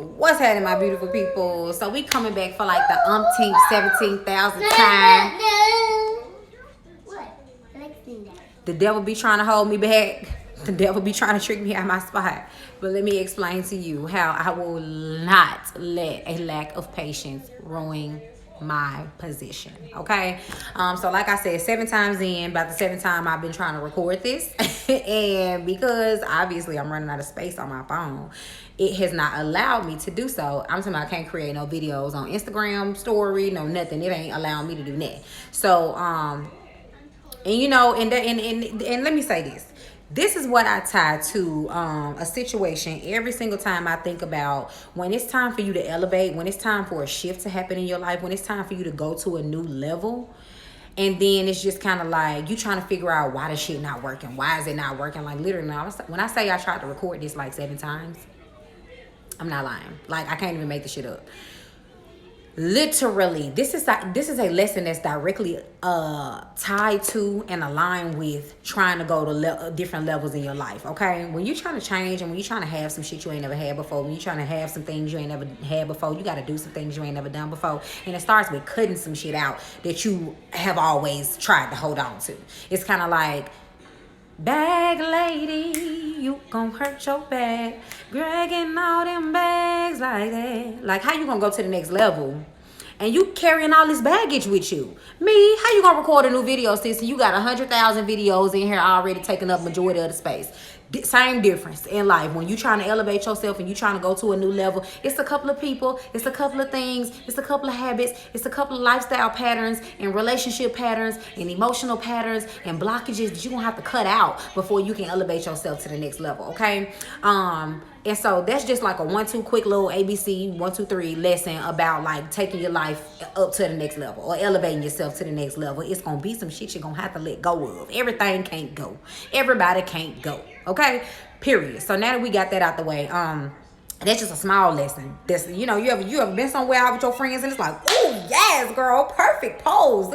What's happening, my beautiful people? So we coming back for like the umpteenth, 17,000th time. The devil be trying to hold me back. The devil be trying to trick me out of my spot. But let me explain to you how I will not let a lack of patience ruin my position. Okay. So like I said, 7 times in, about the 7th time I've been trying to record this. And because obviously I'm running out of space on my phone, it has not allowed me to do so. I'm talking about I can't create no videos on Instagram story, no nothing. It ain't allowing me to do that. So and you know, and let me say this. This is what I tie to a situation every single time I think about when it's time for you to elevate, when it's time for a shift to happen in your life, when it's time for you to go to a new level. And then it's just kind of like you trying to figure out why the shit not working. Why is it not working? Like literally, when I say I tried to record this like 7 times, I'm not lying. Like I can't even make the shit up. Literally, this is a lesson that's directly tied to and aligned with trying to go to different levels in your life. Okay, when you're trying to change and when you're trying to have some shit you ain't never had before, when you're trying to have some things you ain't never had before, you got to do some things you ain't never done before. And it starts with cutting some shit out that you have always tried to hold on to. It's kind of like, bag lady, you gon' hurt your back, dragging all them bags like that. Like, how you gonna go to the next level and you carrying all this baggage with you? Me, how you gonna record a new video, sis, and you got 100,000 videos in here already taking up majority of the space? Same difference in life. When you trying to elevate yourself and you trying to go to a new level, it's a couple of people, it's a couple of things, it's a couple of habits, it's a couple of lifestyle patterns and relationship patterns and emotional patterns and blockages that you're gonna have to cut out before you can elevate yourself to the next level. Okay. And so that's just like a 1-2 quick little ABC 1, 2, 3 lesson about like taking your life up to the next level or elevating yourself to the next level. It's gonna be some shit you're gonna have to let go of. Everything can't go. Everybody can't go. Okay, period. So now that we got that out the way, that's just a small lesson. That's, you know, you ever been somewhere out with your friends and it's like, oh yes, girl, perfect pose.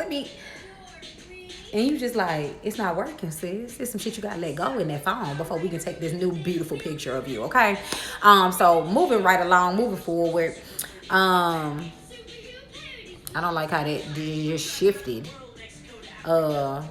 And you just like, it's not working, sis. It's some shit you gotta let go in that phone before we can take this new beautiful picture of you. Okay, so moving right along, moving forward. I don't like how that just shifted on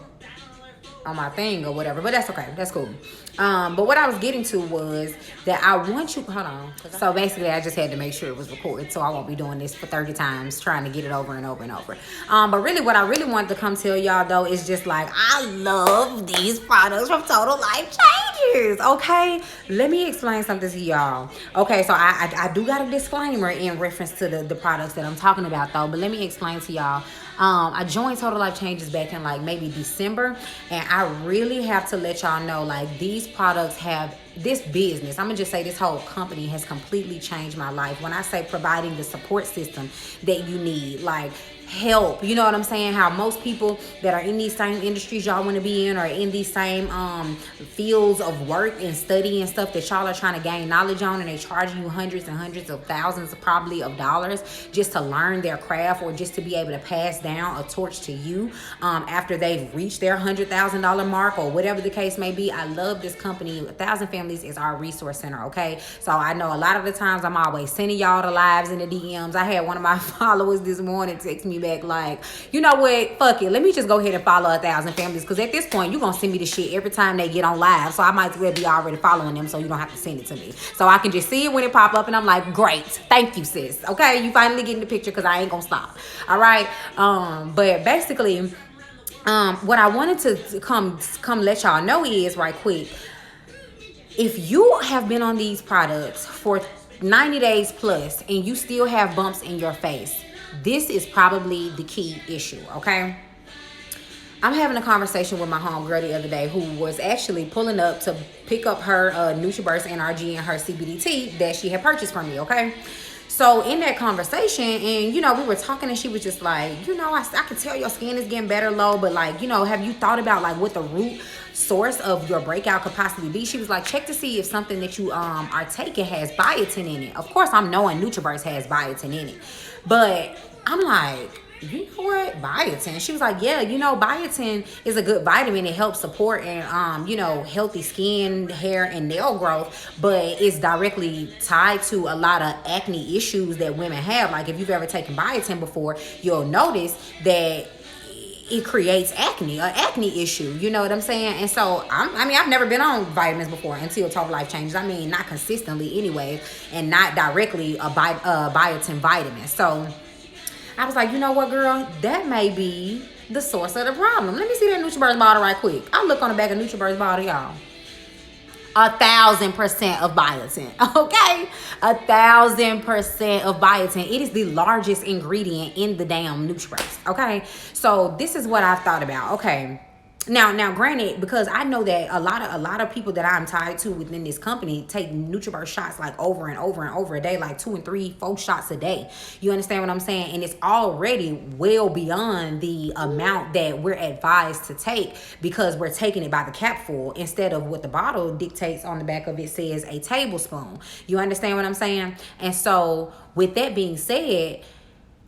my thing or whatever, but that's okay. That's cool. But what I was getting to was that I want you, hold on. So basically I just had to make sure it was recorded, so I won't be doing this for 30 times trying to get it over and over and over. But really what I really wanted to come tell y'all though is just like, I love these products from Total Life Changes. Okay, let me explain something to y'all. Okay, so I do got a disclaimer in reference to the products that I'm talking about though, but let me explain to y'all. I joined Total Life Changes back in like maybe December, and I really have to let y'all know like these products have this business. I'm gonna just say this whole company has completely changed my life. When I say providing the support system that you need, like help, you know what I'm saying? How most people that are in these same industries y'all want to be in or in these same fields of work and study and stuff that y'all are trying to gain knowledge on, and they charging you hundreds and hundreds of thousands probably of dollars just to learn their craft or just to be able to pass down a torch to you after they've reached their $100,000 mark or whatever the case may be. I love this company. 1,000 Families is our resource center. Okay, so I know a lot of the times I'm always sending y'all the lives in the DMs. I had one of my followers this morning text me back like, you know what, fuck it, let me just go ahead and follow 1,000 Families, because at this point you're gonna send me the shit every time they get on live, so I might as well be already following them so you don't have to send it to me, so I can just see it when it pop up and I'm like, great, thank you sis. Okay, you finally getting the picture because I ain't gonna stop. All right, but basically what I wanted to come let y'all know is right quick, if you have been on these products for 90 days plus and you still have bumps in your face, this is probably the key issue. Okay, I'm having a conversation with my homegirl the other day who was actually pulling up to pick up her NutriBurst NRG and her CBD that she had purchased from me. Okay, so in that conversation, and you know, we were talking and she was just like, you know, I can tell your skin is getting better, low, but like, you know, have you thought about like what the root source of your breakout could possibly be? She was like, check to see if something that you are taking has biotin in it. Of course, I'm knowing NutriBurst has biotin in it, but I'm like, you know what, biotin. She was like, yeah, biotin is a good vitamin. It helps support and healthy skin, hair, and nail growth, but it's directly tied to a lot of acne issues that women have. Like if you've ever taken biotin before, you'll notice that it creates acne, an acne issue. You know what I'm saying? And so, I've never been on vitamins before until Total Life Changes. Not consistently anyway, and not directly a biotin vitamin. So, I was like, you know what, girl? That may be the source of the problem. Let me see that NutriBurst bottle right quick. I'll look on the back of NutriBurst bottle, y'all. 1,000% of biotin. Okay, 1,000% of biotin. It is the largest ingredient in the damn NutriBurst. Okay, so this is what I've thought about. Okay. Now, granted, because I know that a lot of people that I'm tied to within this company take NutriBurst shots like over and over and over a day, like 2 and 3, 4 shots a day. You understand what I'm saying? And it's already well beyond the amount that we're advised to take because we're taking it by the capful instead of what the bottle dictates on the back of it says a tablespoon. You understand what I'm saying? And so, with that being said,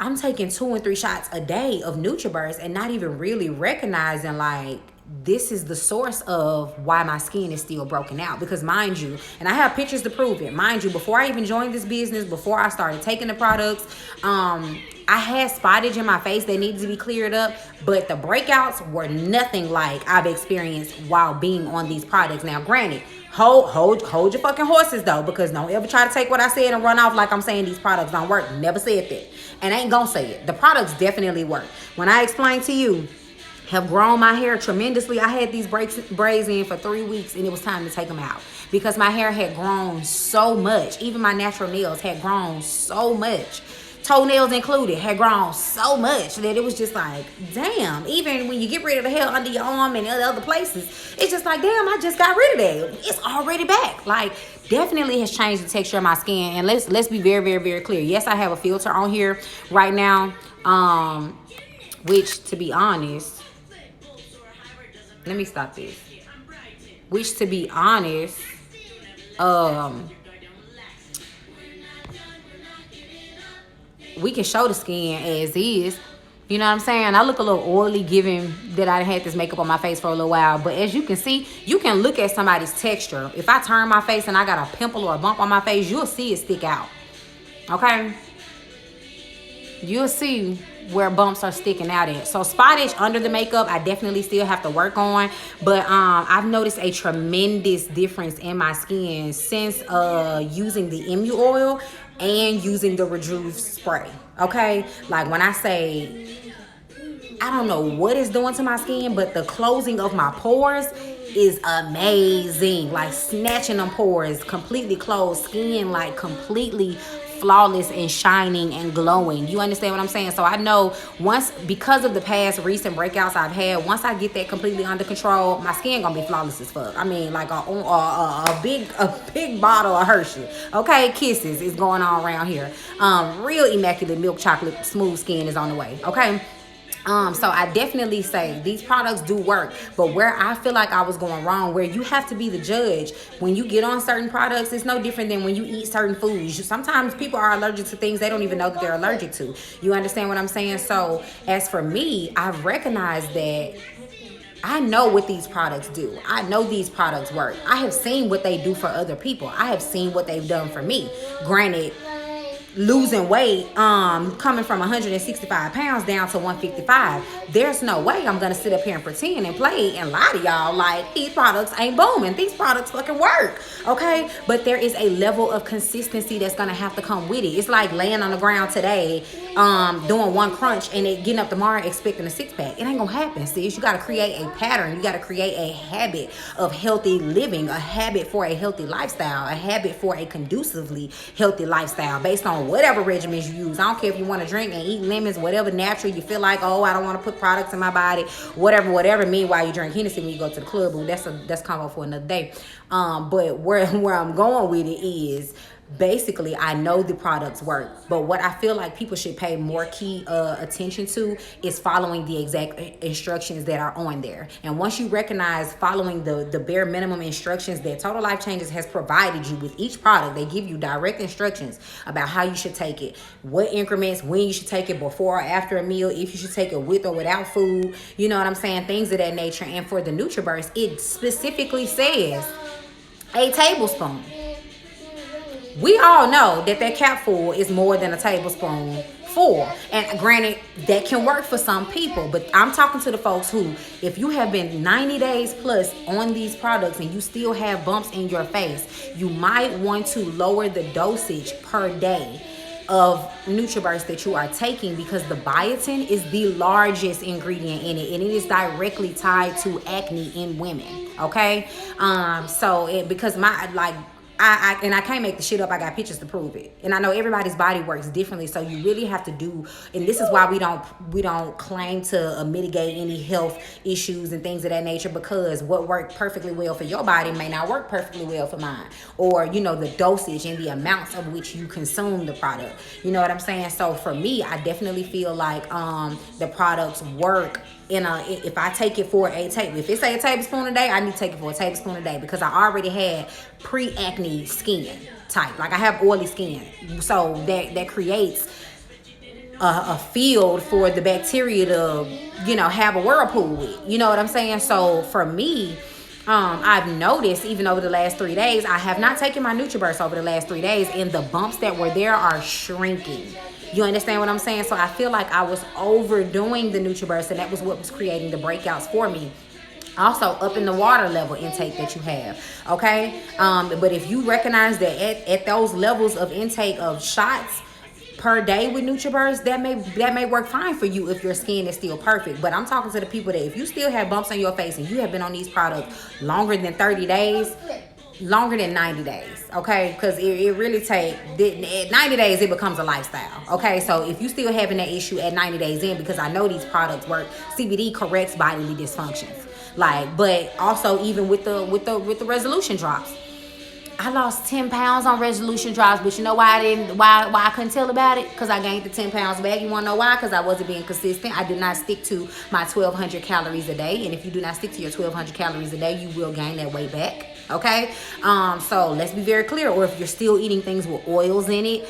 I'm taking 2 and 3 shots a day of NutriBurst and not even really recognizing like this is the source of why my skin is still broken out. Because mind you, and I have pictures to prove it, mind you, before I even joined this business, before I started taking the products, I had spottage in my face that needed to be cleared up, but the breakouts were nothing like I've experienced while being on these products. Now, granted, hold your fucking horses though, because don't ever try to take what I said and run off like I'm saying these products don't work. Never said that, and I ain't gonna say it. The products definitely work. When I explained to you, have grown my hair tremendously. I had these braids in for 3 weeks and it was time to take them out because my hair had grown so much. Even my natural nails had grown so much. Toenails included had grown so much that it was just like, damn. Even when you get rid of the hair under your arm and other places, it's just like, damn, I just got rid of that. It's already back. Like, definitely has changed the texture of my skin. And let's be very, very, very clear. Yes, I have a filter on here right now, which, to be honest, let me stop this. Which, to be honest, we can show the skin as is. You know what I'm saying? I look a little oily given that I had this makeup on my face for a little while. But as you can see, you can look at somebody's texture. If I turn my face and I got a pimple or a bump on my face, you'll see it stick out. Okay? You'll see where bumps are sticking out at. So spottage under the makeup, I definitely still have to work on. But I've noticed a tremendous difference in my skin since using the Emu oil and using the Rejuve spray. Okay? Like when I say, I don't know what it's doing to my skin, but the closing of my pores is amazing. Like snatching them pores, completely closed, skin like completely flawless and shining and glowing. You understand what I'm saying? So I know because of the past recent breakouts I've had, once I get that completely under control, my skin gonna be flawless as fuck. I mean, like a big bottle of Hershey. Okay, Kisses is going on around here. Real immaculate milk chocolate smooth skin is on the way. Okay. So I definitely say these products do work, but where I feel like I was going wrong, where you have to be the judge when you get on certain products, it's no different than when you eat certain foods. Sometimes people are allergic to things they don't even know that they're allergic to. You understand what I'm saying? So as for me, I've recognized that I know what these products do. I know these products work. I have seen what they do for other people. I have seen what they've done for me. Granted, losing weight, coming from 165 pounds down to 155, there's no way I'm gonna sit up here and pretend and play and lie to y'all like these products ain't booming. These products fucking work, okay? But there is a level of consistency that's gonna have to come with it. It's like laying on the ground today, doing one crunch and then getting up tomorrow expecting a six-pack. It ain't gonna happen, sis. You gotta create a pattern. You gotta create a habit of healthy living, a habit for a healthy lifestyle, a habit for a conducively healthy lifestyle based on whatever regimens you use. I don't care if you want to drink and eat lemons, whatever natural you feel like, oh, I don't want to put products in my body, whatever. Meanwhile, you drink Hennessy when you go to the club, but that's combo for another day. But where I'm going with it is, basically I know the products work, but what I feel like people should pay more key attention to is following the exact instructions that are on there. And once you recognize following the bare minimum instructions that Total Life Changes has provided you with each product, they give you direct instructions about how you should take it, what increments, when you should take it, before or after a meal, if you should take it with or without food, you know what I'm saying, things of that nature. And for the NutriBurst, it specifically says a tablespoon. We all know that that capful is more than a tablespoon full. And granted, that can work for some people. But I'm talking to the folks who, if you have been 90 days plus on these products and you still have bumps in your face, you might want to lower the dosage per day of NutriBurst that you are taking, because the biotin is the largest ingredient in it, and it is directly tied to acne in women. Okay, because I can't make the shit up. I got pictures to prove it. And I know everybody's body works differently, so you really have to do, and this is why we don't claim to mitigate any health issues and things of that nature, because what worked perfectly well for your body may not work perfectly well for mine. Or, the dosage and the amounts of which you consume the product. You know what I'm saying? So for me, I definitely feel like the products work if I take it for if it's a tablespoon a day, I need to take it for a tablespoon a day, because I already had pre-acne skin type. Like, I have oily skin, so that creates a field for the bacteria to have a whirlpool with. You know what I'm saying? So for me, I've noticed even over the last 3 days, I have not taken my NutriBurst over the last 3 days, and the bumps that were there are shrinking. You understand what I'm saying? So I feel like I was overdoing the NutriBurst, and that was what was creating the breakouts for me. Also, up in the water level intake that you have, okay? But if you recognize that at those levels of intake of shots per day with NutriBurst, that may work fine for you if your skin is still perfect. But I'm talking to the people that if you still have bumps on your face and you have been on these products longer than 30 days, longer than 90 days, okay? Because it really at 90 days, it becomes a lifestyle, okay? So if you still having that issue at 90 days in, because I know these products work, CBD corrects bodily dysfunctions. But also even with the resolution drops, I lost 10 pounds on resolution drops, but you know why I couldn't tell about it? Because I gained the 10 pounds back. You want to know why? Because I wasn't being consistent. I did not stick to my 1,200 calories a day. And if you do not stick to your 1,200 calories a day, you will gain that weight back. Okay? So let's be very clear. Or if you're still eating things with oils in it,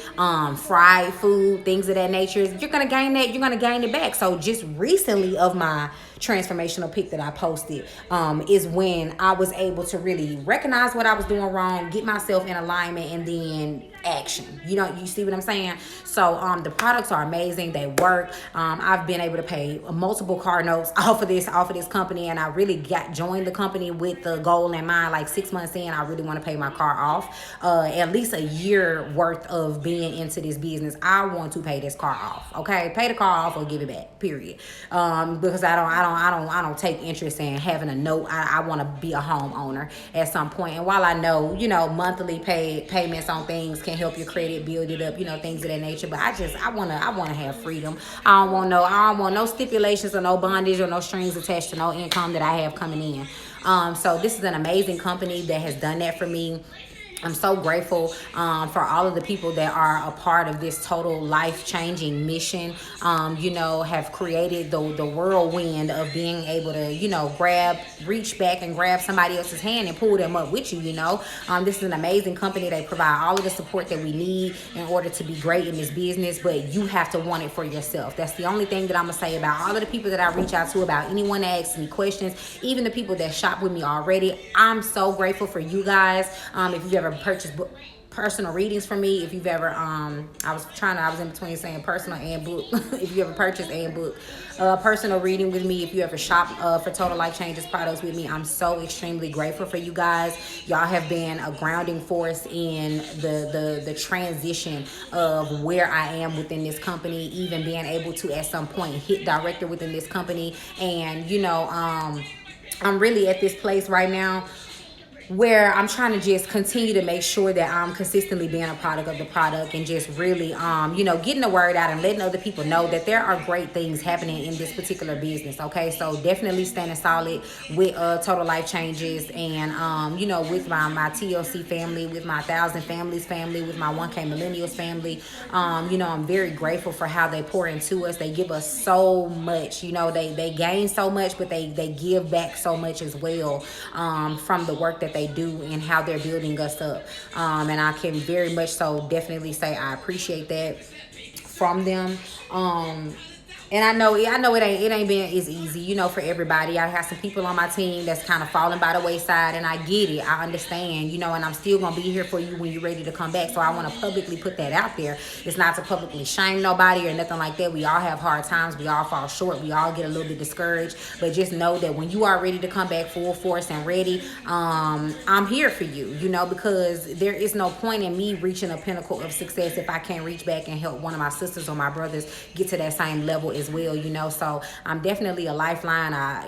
fried food, things of that nature, you're going to gain that. You're going to gain it back. So just recently of my transformational pic that I posted is when I was able to really recognize what I was doing wrong, get myself in alignment, and then action. You see what I'm saying? So the products are amazing. They work. I've been able to pay multiple car notes off of this company, and I really joined the company with the goal in mind. Like 6 months in, I really want to pay my car off. At least a year worth of being into this business, I want to pay this car off. Okay, pay the car off or give it back. Period. Because I don't take interest in having a note. I want to be a homeowner at some point. And while I know, monthly payments on things can help your credit, build it up, things of that nature. But I want to have freedom. I don't want no stipulations or no bondage or no strings attached to no income that I have coming in. So this is an amazing company that has done that for me. I'm so grateful for all of the people that are a part of this total life-changing mission, have created the whirlwind of being able to, reach back and grab somebody else's hand and pull them up with you, This is an amazing company. They provide all of the support that we need in order to be great in this business, but you have to want it for yourself. That's the only thing that I'm going to say about all of the people that I reach out to, about anyone that asks me questions, even the people that shop with me already. I'm so grateful for you guys. If you ever purchase personal readings from me, if you've ever I was in between saying personal and book if you ever purchase and book personal reading with me, if you ever shop for Total Life Changes products with me, I'm so extremely grateful for you guys. Y'all have been a grounding force in the transition of where I am within this company, even being able to at some point hit director within this company. And I'm really at this place right now where I'm trying to just continue to make sure that I'm consistently being a product of the product, and just really, getting the word out and letting other people know that there are great things happening in this particular business. Okay, so definitely standing solid with Total Life Changes, and with my TLC family, with my 1,000 Families family, with my 1K Millennials family. I'm very grateful for how they pour into us. They give us so much. They gain so much, but they give back so much as well, from the work that they do and how they're building us up. And I can very much so definitely say I appreciate that from them. And I know it ain't been as easy, for everybody. I have some people on my team that's kind of falling by the wayside, and I get it. I understand, and I'm still gonna be here for you when you're ready to come back. So I want to publicly put that out there. It's not to publicly shame nobody or nothing like that. We all have hard times. We all fall short. We all get a little bit discouraged. But just know that when you are ready to come back full force and ready, I'm here for you, because there is no point in me reaching a pinnacle of success if I can't reach back and help one of my sisters or my brothers get to that same level as well, so I'm definitely a lifeline. I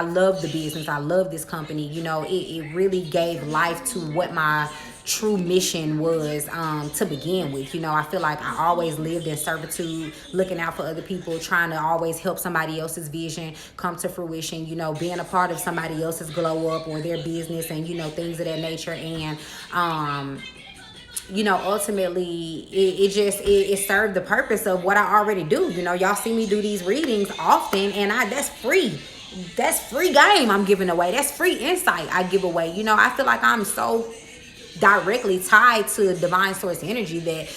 love the business. I love this company. It really gave life to what my true mission was, to begin with. I feel like I always lived in servitude, looking out for other people, trying to always help somebody else's vision come to fruition, being a part of somebody else's glow up or their business, and things of that nature. And ultimately it served the purpose of what I already do. Y'all see me do these readings often, and that's free game I'm giving away. That's free insight I give away. I feel like I'm so directly tied to divine source energy that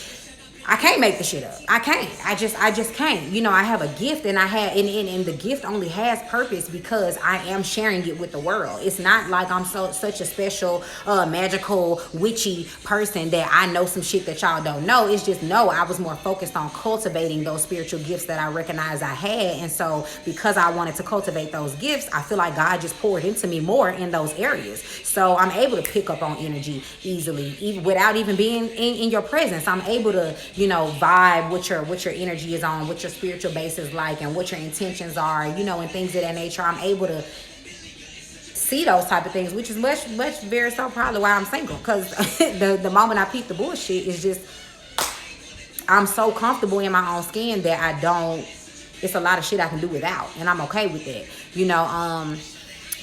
I can't make the shit up. I can't. I just can't. I have a gift, and and the gift only has purpose because I am sharing it with the world. It's not like I'm such a special, magical, witchy person that I know some shit that y'all don't know. It's just, no, I was more focused on cultivating those spiritual gifts that I recognized I had. And so because I wanted to cultivate those gifts, I feel like God just poured into me more in those areas. So I'm able to pick up on energy easily, even without even being in your presence. I'm able to, vibe what your energy is on, what your spiritual base is like, and what your intentions are, and things of that nature. I'm able to see those type of things, which is much very so probably why I'm single, because the moment I peep the bullshit is just, I'm so comfortable in my own skin that it's a lot of shit I can do without, and I'm okay with that.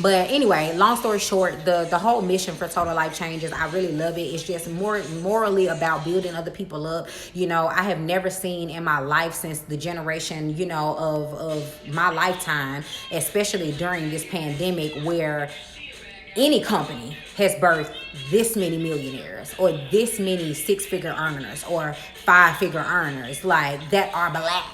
But anyway, long story short, the whole mission for Total Life Changes, I really love it. It's just morally about building other people up. I have never seen in my life, since the generation, of my lifetime, especially during this pandemic, where any company has birthed this many millionaires, or this many 6-figure earners, or 5-figure earners, like, that are black.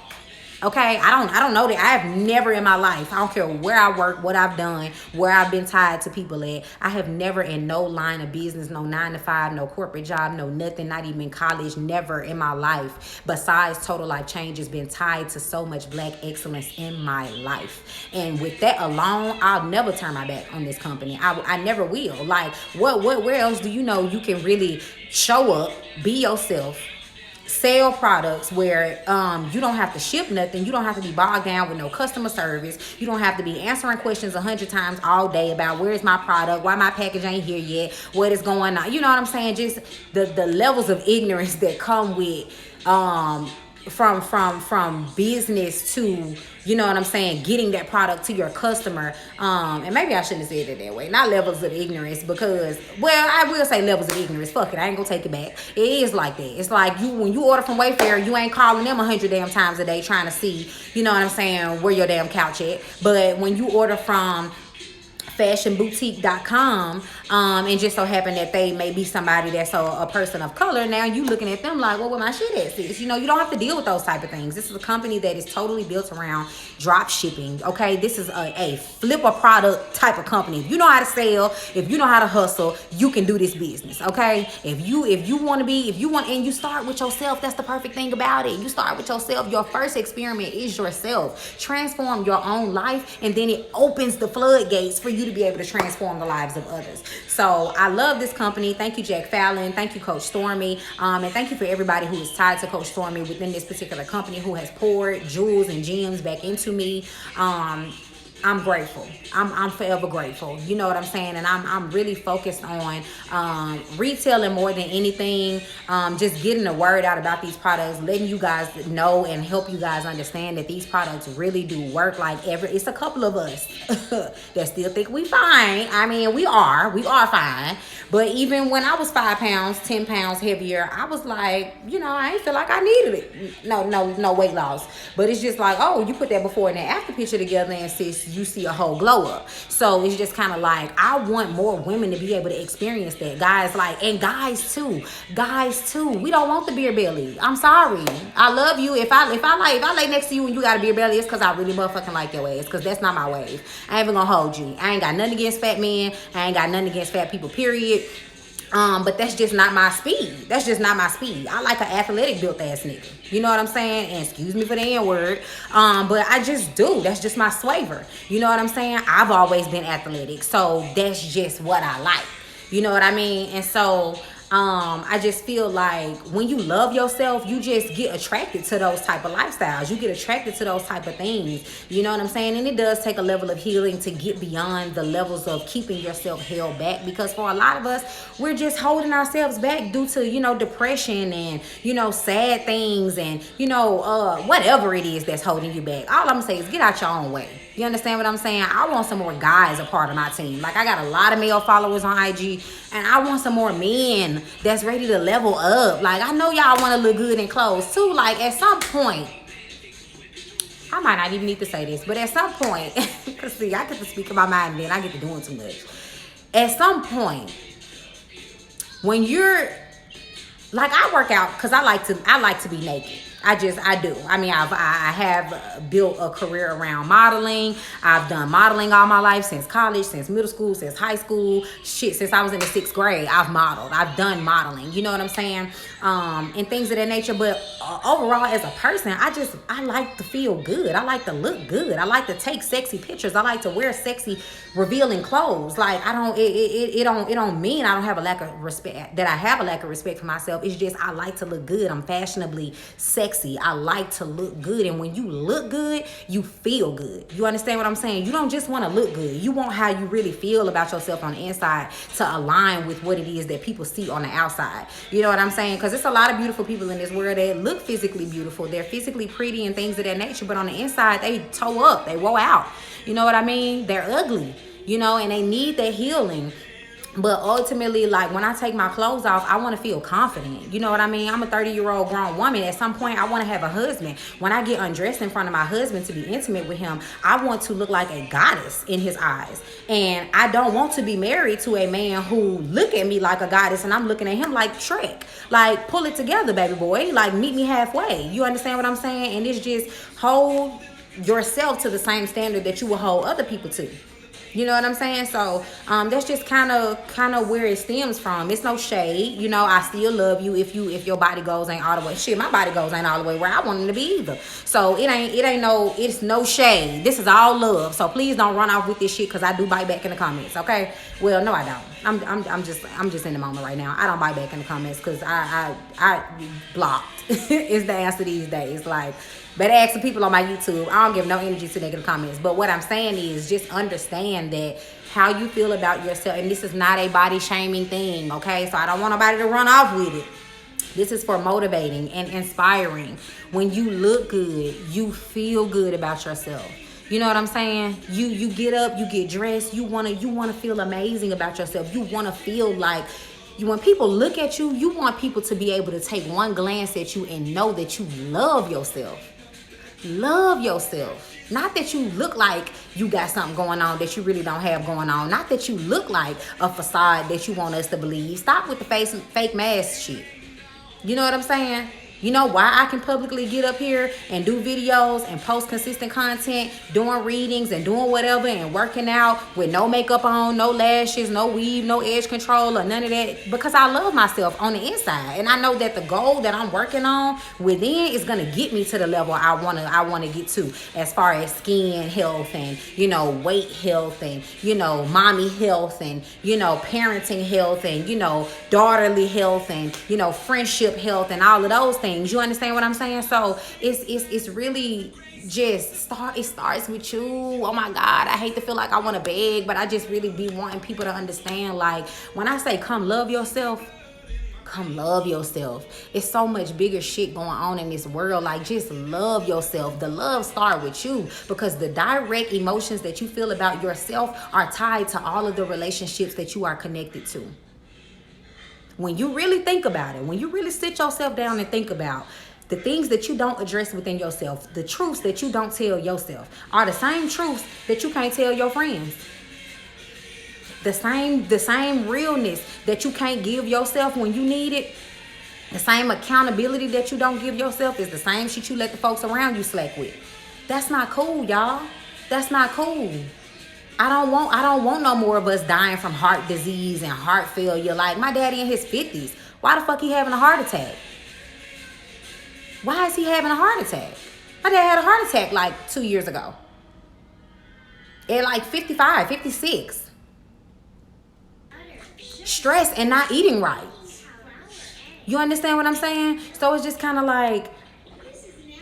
Okay, I don't know that. I have never in my life, I don't care where I work, what I've done, where I've been tied to people at, I have never in no line of business, no 9 to 5, no corporate job, no nothing, not even in college, never in my life, besides Total Life Changes, been tied to so much black excellence in my life. And with that alone, I'll never turn my back on this company. I never will. Like, where else do you can really show up, be yourself, sell products where you don't have to ship nothing, you don't have to be bogged down with no customer service, you don't have to be answering questions 100 times all day about where's my product, why my package ain't here yet, what is going on, you know what I'm saying? Just the levels of ignorance that come with from business to, you know what I'm saying, getting that product to your customer. And maybe I shouldn't have said it that way. Not levels of ignorance, because, well, I will say levels of ignorance. Fuck it, I ain't gonna take it back. It is like that. It's like when you order from Wayfair, you ain't calling them 100 damn times a day trying to see, you know what I'm saying, where your damn couch at. But when you order from fashionboutique.com, and just so happen that they may be somebody that's a person of color, now you looking at them like, well, where my shit at, sis? You don't have to deal with those type of things. This is a company that is totally built around drop shipping. Okay, this is a flip a product type of company. If you know how to sell, if you know how to hustle, you can do this business. Okay, if you want, and you start with yourself. That's the perfect thing about it. You start with yourself. Your first experiment is yourself. Transform your own life, and then it opens the floodgates for you to be able to transform the lives of others. So I love this company. Thank you, Jack Fallon. Thank you, Coach Stormy. And thank you for everybody who is tied to Coach Stormy within this particular company, who has poured jewels and gems back into me. I'm grateful. I'm forever grateful. You know what I'm saying? And I'm really focused on retailing more than anything. Just getting the word out about these products, letting you guys know and help you guys understand that these products really do work. Like it's a couple of us that still think we fine. I mean, we are fine. But even when I was 5 pounds, 10 pounds heavier, I was like, I ain't feel like I needed it. No weight loss. But it's just like, oh, you put that before and that after picture together and you see a whole glow up. So it's just kind of like, I want more women to be able to experience that. And guys too. We don't want the beer belly. I'm sorry. I love you. If I lay next to you and you got a beer belly, it's because I really motherfucking like your ass. Because that's not my wave. I ain't even gonna hold you. I ain't got nothing against fat men. I ain't got nothing against fat people, period. But that's just not my speed. I like an athletic built ass nigga. You know what I'm saying? And excuse me for the N-word. But I just do. That's just my flavor. You know what I'm saying? I've always been athletic. So that's just what I like. You know what I mean? And so I just feel like when you love yourself, you just get attracted to those type of lifestyles. You get attracted to those type of things. You know what I'm saying? And it does take a level of healing to get beyond the levels of keeping yourself held back. Because for a lot of us, we're just holding ourselves back due to, depression and, sad things and, whatever it is that's holding you back. All I'm going to say is get out your own way. You understand what I'm saying? I want some more guys a part of my team. Like, I got a lot of male followers on IG, and I want some more men that's ready to level up. Like, I know y'all want to look good in clothes too. Like, at some point, I might not even need to say this, but at some point, because see, I get to speak about my mind, and then I get to doing too much. At some point, when you're like, I work out because I like to be naked. I do. I mean, I have built a career around modeling. I've done modeling all my life, since college, since middle school, since high school. Shit, since I was in the 6th grade, I've modeled. I've done modeling. You know what I'm saying? And things of that nature. But overall, as a person, I like to feel good. I like to look good. I like to take sexy pictures. I like to wear sexy, revealing clothes. Like, it don't mean I don't have a lack of respect, that I have a lack of respect for myself. It's just I like to look good. I'm fashionably sexy. I like to look good. And when you look good, you feel good. You understand what I'm saying? You don't just want to look good. You want how you really feel about yourself on the inside to align with what it is that people see on the outside. You know what I'm saying? Because it's a lot of beautiful people in this world that look physically beautiful. They're physically pretty and things of that nature. But on the inside, they toe up. They woe out. You know what I mean? They're ugly. And they need that healing. But ultimately, like, when I take my clothes off, I want to feel confident. You know what I mean? I'm a 30-year-old grown woman. At some point, I want to have a husband. When I get undressed in front of my husband to be intimate with him, I want to look like a goddess in his eyes. And I don't want to be married to a man who look at me like a goddess and I'm looking at him like Shrek. Like, pull it together, baby boy. Like, meet me halfway. You understand what I'm saying? And it's just hold yourself to the same standard that you will hold other people to. You know what I'm saying? So that's just kind of where it stems from. It's no shade. I still love you if your body goals ain't all the way. Shit, my body goals ain't all the way where I want them to be either. So it's no shade. This is all love. So please don't run off with this shit, because I do bite back in the comments. Okay? Well, no, I don't. I'm just in the moment right now. I don't bite back in the comments because I blocked is the answer these days. Like, better ask the people on my YouTube. I don't give no energy to negative comments. But what I'm saying is just understand that how you feel about yourself. And this is not a body shaming thing, okay? So I don't want nobody to run off with it. This is for motivating and inspiring. When you look good, you feel good about yourself. You know what I'm saying? You get up, you get dressed. You wanna feel amazing about yourself. You wanna feel like when people look at you, you want people to be able to take one glance at you and know that you love yourself. Love yourself. Not that you look like you got something going on that you really don't have going on. Not that you look like a facade that you want us to believe. Stop with the fake mask shit. You know what I'm saying? You know why I can publicly get up here and do videos and post consistent content, doing readings and doing whatever and working out with no makeup on, no lashes, no weave, no edge control or none of that? Because I love myself on the inside. And I know that the goal that I'm working on within is going to get me to the level I want to get to, as far as skin health and, weight health and, mommy health and, parenting health and, daughterly health and, friendship health and all of those things. things. You understand what I'm saying? So it's really it starts with you. Oh my God, I hate to feel like I want to beg, but I just really be wanting people to understand, like, when I say come love yourself, come love yourself. It's so much bigger shit going on in this world. Like, just love yourself. The love start with you, because the direct emotions that you feel about yourself are tied to all of the relationships that you are connected to. When you really think about it, when you really sit yourself down and think about the things that you don't address within yourself, the truths that you don't tell yourself are the same truths that you can't tell your friends. The same realness that you can't give yourself when you need it, the same accountability that you don't give yourself is the same shit you let the folks around you slack with. That's not cool, y'all. That's not cool. I don't want no more of us dying from heart disease and heart failure. Like, my daddy in his 50s. Why the fuck he having a heart attack? Why is he having a heart attack? My dad had a heart attack like 2 years ago. At like 55, 56. Stress and not eating right. You understand what I'm saying? So it's just kind of like,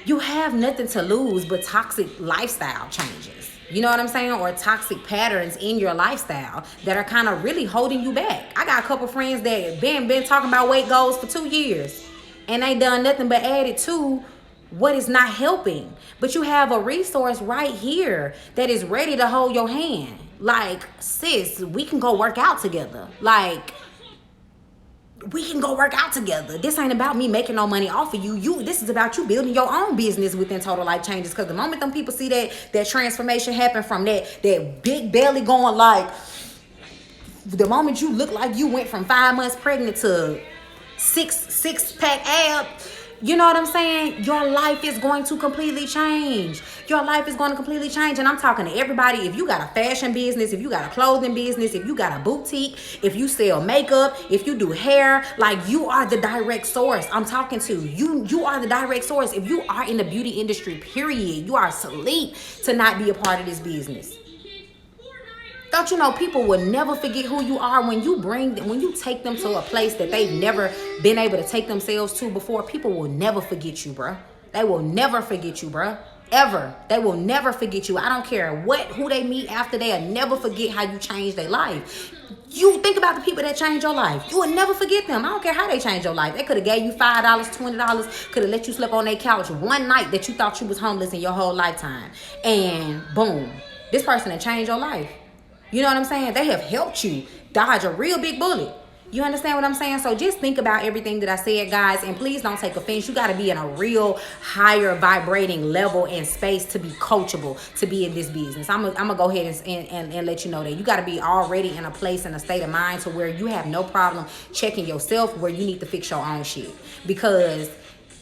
you have nothing to lose but toxic lifestyle changes. You know what I'm saying? Or toxic patterns in your lifestyle that are kind of really holding you back. I got a couple friends that been talking about weight goals for 2 years, and they done nothing but added to what is not helping. But you have a resource right here that is ready to hold your hand. Like, sis, we can go work out together. Like, we can go work out together. This ain't about me making no money off of you. This is about you building your own business within Total Life Changes. Because the moment them people see that transformation happen from that big belly going, like, the moment you look like you went from 5 months pregnant to six pack abs, you know what I'm saying? Your life is going to completely change. Your life is going to completely change. And I'm talking to everybody. If you got a fashion business, if you got a clothing business, if you got a boutique, if you sell makeup, if you do hair, like, you are the direct source. I'm talking to you. You are the direct source. If you are in the beauty industry, period, you are asleep to not be a part of this business. Don't you know people will never forget who you are when you take them to a place that they've never been able to take themselves to before? People will never forget you, bruh. They will never forget you, bruh. Ever. They will never forget you. I don't care who they meet after, they'll never forget how you changed their life. You think about the people that changed your life. You will never forget them. I don't care how they changed your life. They could have gave you $5, $20, could have let you sleep on their couch one night that you thought you was homeless in your whole lifetime. And boom, this person had changed your life. You know what I'm saying? They have helped you dodge a real big bullet. You understand what I'm saying? So just think about everything that I said, guys, and please don't take offense. You got to be in a real higher vibrating level and space to be coachable, to be in this business. I'm gonna go ahead and let you know that you got to be already in a place and a state of mind to where you have no problem checking yourself where you need to fix your own shit, because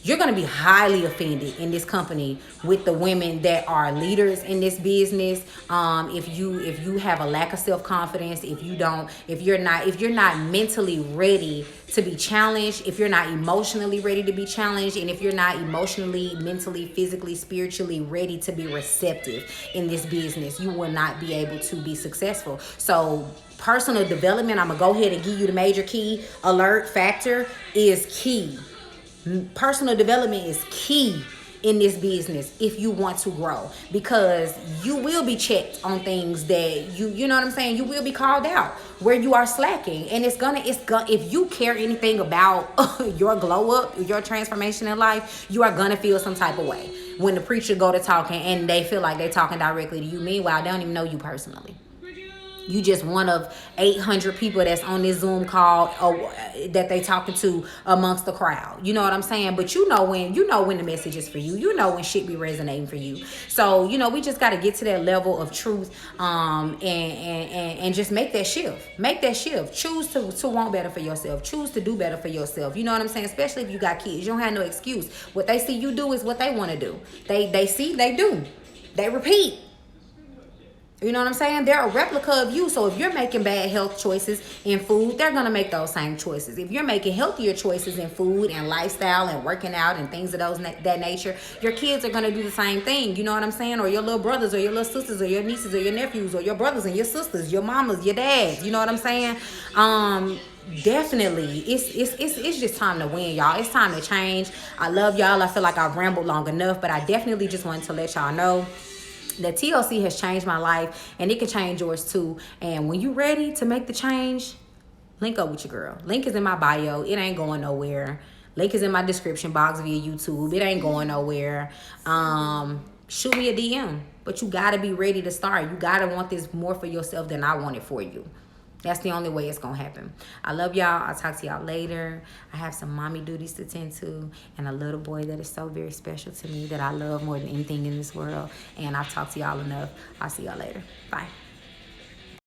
you're going to be highly offended in this company with the women that are leaders in this business. If you have a lack of self-confidence, if you're not mentally ready to be challenged, if you're not emotionally ready to be challenged, and if you're not emotionally, mentally, physically, spiritually ready to be receptive in this business, you will not be able to be successful. So personal development, I'm going to go ahead and give you the major key alert factor, is key. Personal development is key in this business if you want to grow, because you will be checked on things that you know what I'm saying, you will be called out where you are slacking. And it's gonna if you care anything about your glow up, your transformation in life, you are gonna feel some type of way when the preacher go to talking and they feel like they're talking directly to you. Meanwhile, they don't even know you personally. You just one of 800 people that's on this Zoom call that they talking to amongst the crowd. You know what I'm saying? But you know when the message is for you. You know when shit be resonating for you. So, we just got to get to that level of truth and just make that shift. Make that shift. Choose to want better for yourself. Choose to do better for yourself. You know what I'm saying? Especially if you got kids. You don't have no excuse. What they see you do is what they want to do. They see, they do. They repeat. You know what I'm saying? They're a replica of you. So if you're making bad health choices in food, they're going to make those same choices. If you're making healthier choices in food and lifestyle and working out and things of that nature, your kids are going to do the same thing. You know what I'm saying? Or your little brothers or your little sisters or your nieces or your nephews or your brothers and your sisters, your mamas, your dads. You know what I'm saying? Definitely, it's just time to win, y'all. It's time to change. I love y'all. I feel like I've rambled long enough, but I definitely just wanted to let y'all know that TLC has changed my life, and it can change yours too. And when you're ready to make the change, link up with your girl. Link is in my bio. It ain't going nowhere. Link is in my description box via YouTube. It ain't going nowhere. Shoot me a DM. But you gotta be ready to start. You gotta want this more for yourself than I want it for you. That's the only way it's gonna happen. I love y'all. I'll talk to y'all later. I have some mommy duties to tend to, and a little boy that is so very special to me that I love more than anything in this world. And I've talked to y'all enough. I'll see y'all later. Bye.